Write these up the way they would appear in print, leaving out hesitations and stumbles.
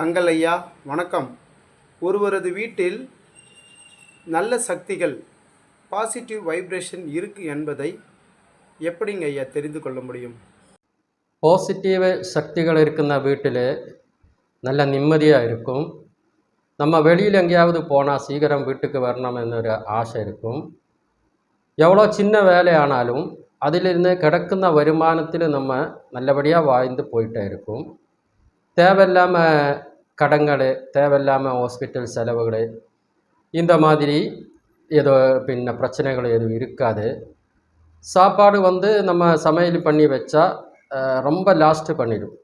தங்கள் ஐயா வணக்கம். ஒருவரது வீட்டில் நல்ல சக்திகள், பாசிட்டிவ் வைப்ரேஷன் இருக்குது என்பதை எப்படிங்க ஐயா தெரிந்து கொள்ள முடியும்? போசிட்டிவ் சக்திகள் இருக்கிற வீட்டில் நல்ல நிம்மதியாக இருக்கும். நம்ம வெளியில் எங்கேயாவது போனால் சீக்கிரம் வீட்டுக்கு வரணும் என்னொரு ஆசை இருக்கும். எவ்வளோ சின்ன வேலையானாலும் அதிலிருந்து கிடைക്കുന്ന வருமானத்தில் நம்ம நல்லபடியாக வாழ்ந்து போயிட்டே இருக்கும். தேவையில்லாமல் கடன்கள், தேவையில்லாமல் ஹாஸ்பிட்டல் செலவுகள், இந்த மாதிரி ஏதோ பிரச்சனைகள் எதுவும் இருக்காது. சாப்பாடு நம்ம சமையல் பண்ணி வச்சா ரொம்ப லாஸ்ட்டு பண்ணிடும்.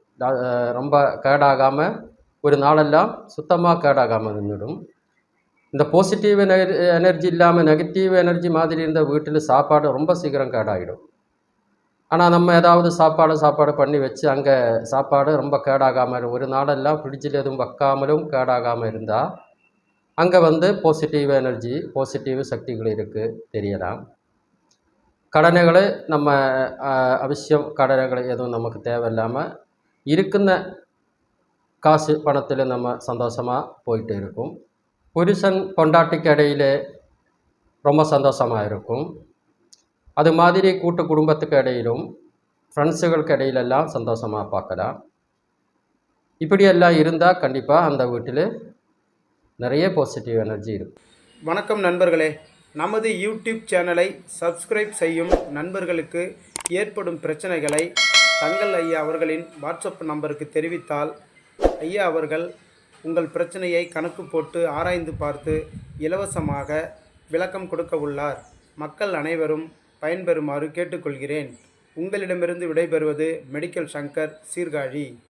ரொம்ப கேடாகாமல் ஒரு நாளெல்லாம் சுத்தமாக கேடாகாமல் இருந்துடும். இந்த பாசிட்டிவ் எனர்ஜி இல்லாமல் நெகட்டிவ் எனர்ஜி மாதிரி இருந்த வீட்டில் சாப்பாடு ரொம்ப சீக்கிரம் கேடாகிடும். ஆனால் நம்ம ஏதாவது சாப்பாடு பண்ணி வச்சு அங்கே சாப்பாடு ரொம்ப கேடாகாமல் ஒரு நாளெல்லாம் ஃப்ரிட்ஜில் எதுவும் வைக்காமலும் கேடாகாமல் இருந்தால் அங்கே பாசிட்டிவ் எனர்ஜி, பாசிட்டிவ் சக்திகள் இருக்குது தெரியலாம். கடனைகளை நம்ம அவசியம் கடனைகள் எதுவும் நமக்கு தேவையில்லாமல் இருக்குന്ന காசு பணத்தில் நம்ம சந்தோஷமாக போயிட்டு இருக்கும். புருஷன் பொண்டாட்டிக்கு இடையில் ரொம்ப சந்தோஷமாக இருக்கும். அது மாதிரி கூட்டு குடும்பத்துக்கு இடையிலும் ஃப்ரெண்ட்ஸுகளுக்கு இடையிலெல்லாம் சந்தோஷமாக பார்க்கலாம். இப்படியெல்லாம் இருந்தால் கண்டிப்பாக அந்த வீட்டில் நிறைய பாசிட்டிவ் எனர்ஜி இருக்கும். வணக்கம் நண்பர்களே. நமது யூடியூப் சேனலை சப்ஸ்கிரைப் செய்யும் நண்பர்களுக்கு ஏற்படும் பிரச்சனைகளை தங்கள் ஐயா அவர்களின் வாட்ஸ்அப் நம்பருக்கு தெரிவித்தால் ஐயா அவர்கள் உங்கள் பிரச்சனையை கணக்கு போட்டு ஆராய்ந்து பார்த்து இலவசமாக விளக்கம் கொடுக்க உள்ளார். மக்கள் அனைவரும் பயன்பெறுமாறு கேட்டுக்கொள்கிறேன். உங்களிடமிருந்து விடைபெறுவது மெடிக்கல் சங்கர், சீர்காழி.